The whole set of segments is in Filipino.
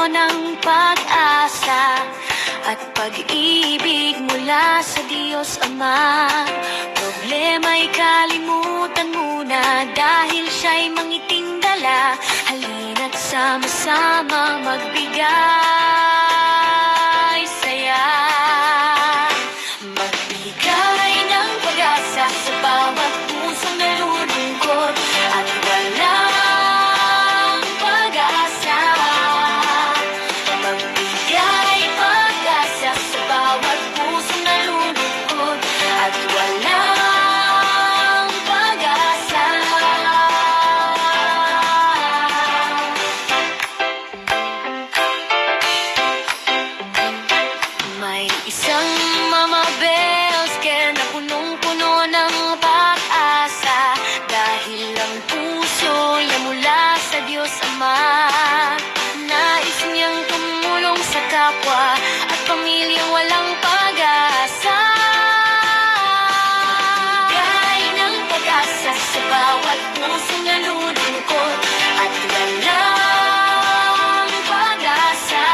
punong-puno ng pag-asa at pag-ibig mula sa Diyos Ama. Problema'y kalimutan muna dahil siya'y mangiting dala. Halina't sama-sama magbigay saya. Magbigay ng pag-asa sa bawat pusong nalulungkot at walang pag-asa. Magbigay pag-asa sa bawat pusong nalulungkot at walang pag-asa. May isang Mama Bells care na punong-puno ng pag-asa dahil ang puso niya mula sa Diyos Ama. Nais niyang tumulong sa kapwa at pamilyang walang pag-asa. Bigay ng pag-asa sa bawat pusong nalulungkot at walang pag-asa.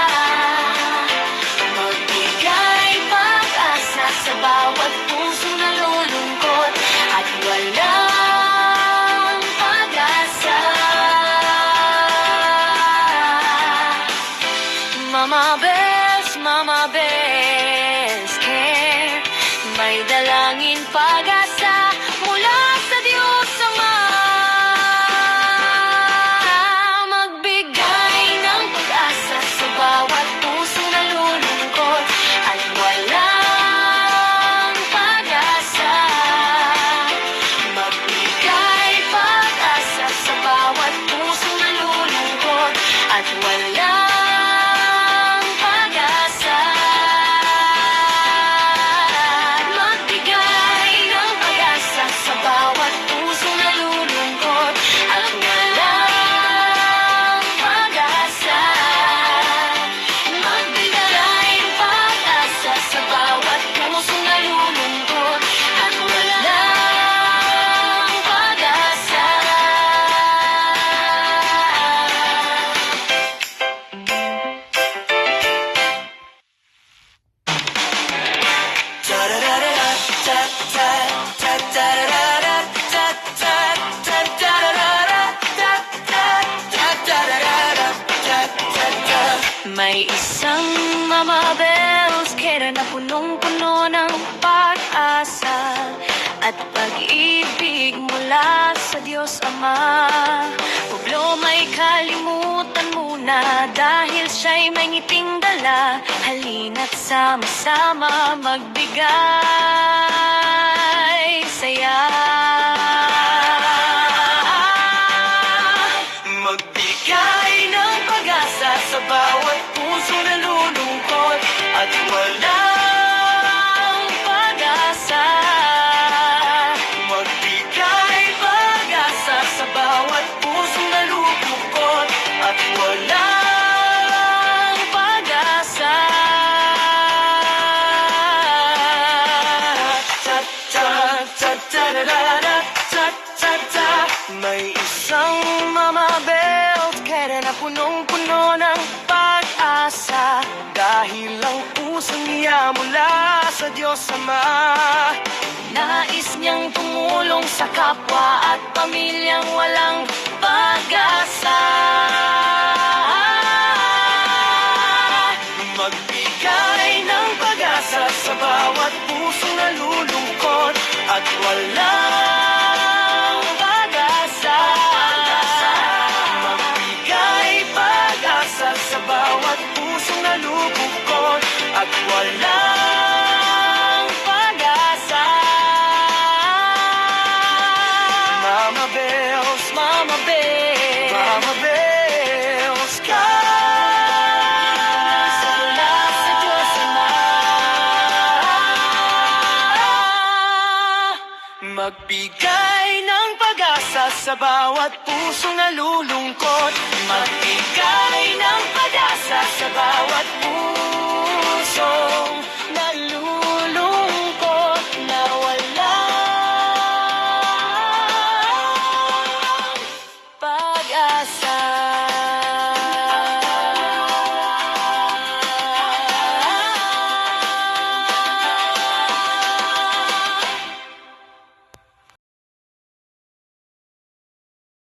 Magbigay pag-asa sa bawat pusong nalulungkot at walang pag-asa. Mama Bells care, may dalangin pag-asa mula sa Diyos Ama. Magbigay ng pag-asa sa bawat pusong nalulungkot at walang pag-asa. Magbigay pag-asa sa bawat pusong nalulungkot at walang pag-asa. Magbigay ng pag-asa sa bawat pusong nalulungkot at walang pag-asa. Magbigay ng pag-asa sa bawat pusong nalulungkot at walang pag-asa. May isang Mama Bells care na punong-puno ng pag-asa at pag-ibig mula sa Diyos Ama. Problema'y kalimutan muna dahil siya'y may ngiting dala. Halina't sama-sama magbigay saya. Magbigay ng pag-asa sa bawat puso nalulungkot at walang pag-asa. Magbigay pag-asa sa bawat puso nalulungkot at walang pag-asa. May isang Mama Bells care na punong-puno ng pag-asa dahil ang puso niya mula sa Diyos Ama. Nais niyang tumulong sa kapwa at pamilyang walang pag-asa. Magbigay ng pag-asa sa bawat pusong nalulungkot at walang pag-asa. Magbigay pag-asa sa bawat pusong nalulungkot at walang pag-asa. Mama Bells, Mama Bells, Mama Bells, magbigay ng pag-asa sa bawat pusong nalulungkot. Magbigay ng pag-asa sa bawat pusong nalulungkot.